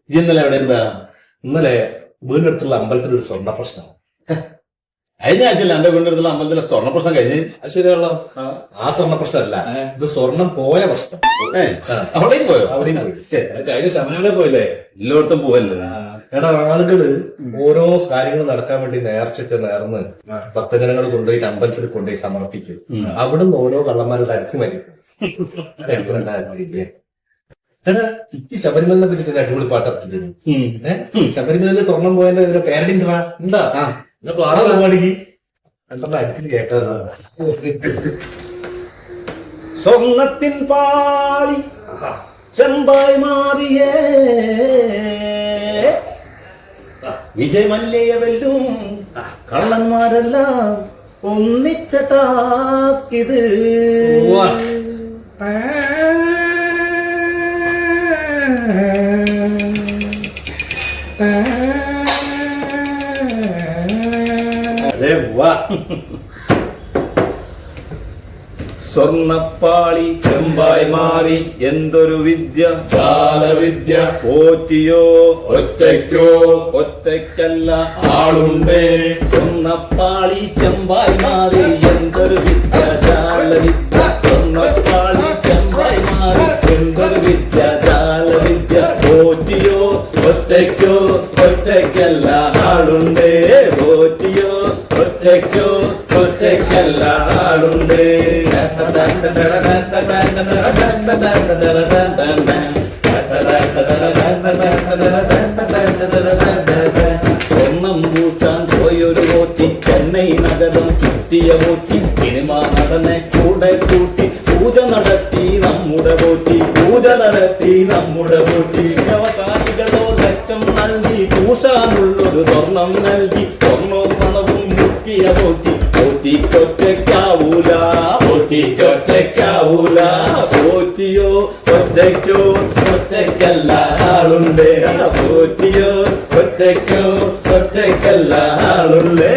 ഇന്നലെ എവിടെ എന്താ? ഇന്നലെ വീടിനടുത്തുള്ള അമ്പലത്തിൽ ഒരു സ്വർണ്ണ പ്രശ്നം. കഴിഞ്ഞ ആഴ്ചയിൽ എന്റെ വീടിനടുത്തുള്ള അമ്പലത്തിലെ സ്വർണ്ണ പ്രശ്നം കഴിഞ്ഞ്. ശരിയാണല്ലോ. ആ സ്വർണ്ണ പ്രശ്നമല്ല, ഇത് സ്വർണം പോയ പ്രശ്നം. അവിടെയും പോയോ? അവിടെയും പോയി. കഴിഞ്ഞ ശബരിമല പോയില്ലേ? എല്ലായിടത്തും പോവല്ലേ. എടാ, ആളുകള് ഓരോ കാര്യങ്ങൾ നടക്കാൻ വേണ്ടി നേർച്ചയൊക്കെ നേർന്ന് ഭക്തജനങ്ങൾ കൊണ്ടുപോയിട്ട് അമ്പലത്തിൽ കൊണ്ടുപോയി സമർപ്പിക്കും. അവിടുന്ന് ഓരോ കള്ളന്മാര് തരച്ചു മരിക്കും. എടാ, ഈ ശബരിമലിനെ പറ്റി അടിപൊളി പാട്ടറിഞ്ഞു. ശബരിമലയില് സ്വർണം പോയതിന്റെ പേരടിണ്ടാ ഉണ്ടാ അടിച്ചിട്ട് കേട്ടതാ. സ്വർണത്തിൻ പാളി ചെമ്പായി മാറിയേ വിജയ് മല്യവല്ലും കള്ളന്മാരെല്ലാം ഒന്നിച്ച ടാസ്ക് ഇത്. സ്വർണപ്പാളി ചെമ്പായി മാറി എന്തൊരു വിദ്യ, ജാലവിദ്യ. പോറ്റിയോ ഒറ്റയ്ക്കോ, ഒറ്റയ്ക്കല്ല ആളുണ്ടേ. സ്വർണപ്പാളി ചെമ്പായി മാറി എന്തൊരു വിദ്യ, ജാലവിദ്യ. സ്വർണപ്പാളി ചെമ്പായി മാറി എന്തൊരു വിദ്യ, ജാലവിദ്യ. പോറ്റിയോ ഒറ്റയ്ക്കോ, ഒറ്റയ്ക്കല്ല ആളുണ്ടേ. പോറ്റിയോ ഒറ്റയ്ക്കോ, ഒറ്റയ്ക്കല്ല ആളുണ്ടേ. സ്വർണം പൂട്ടാൻ പോയൊരു കോച്ചി ചെന്നൈ നഗരം ചുറ്റിയ കോച്ചി. സിനിമ നടനെ കൂടെ കൂട്ടി പൂജ നടത്തി നമ്മുടെ പോറ്റി, പൂജ നടത്തി നമ്മുടെ പോറ്റി. വ്യവസായികളോ ലക്ഷം നൽകി പൂശാനുള്ളൊരു സ്വർണം നൽകി. സ്വർണവും പണവും മുക്കിയ പോറ്റി, പോറ്റിക്കൊറ്റയ്ക്കാവൂല, പോറ്റിക്കൊറ്റയ്ക്കാവൂല. പോറ്റിയോ ഒറ്റയ്ക്കോ, ഒറ്റയ്ക്കല്ല ആളുണ്ടേ. പോറ്റിയോ ഒറ്റയ്ക്കോ, ഒറ്റയ്ക്കല്ല ആളുണ്ടേ.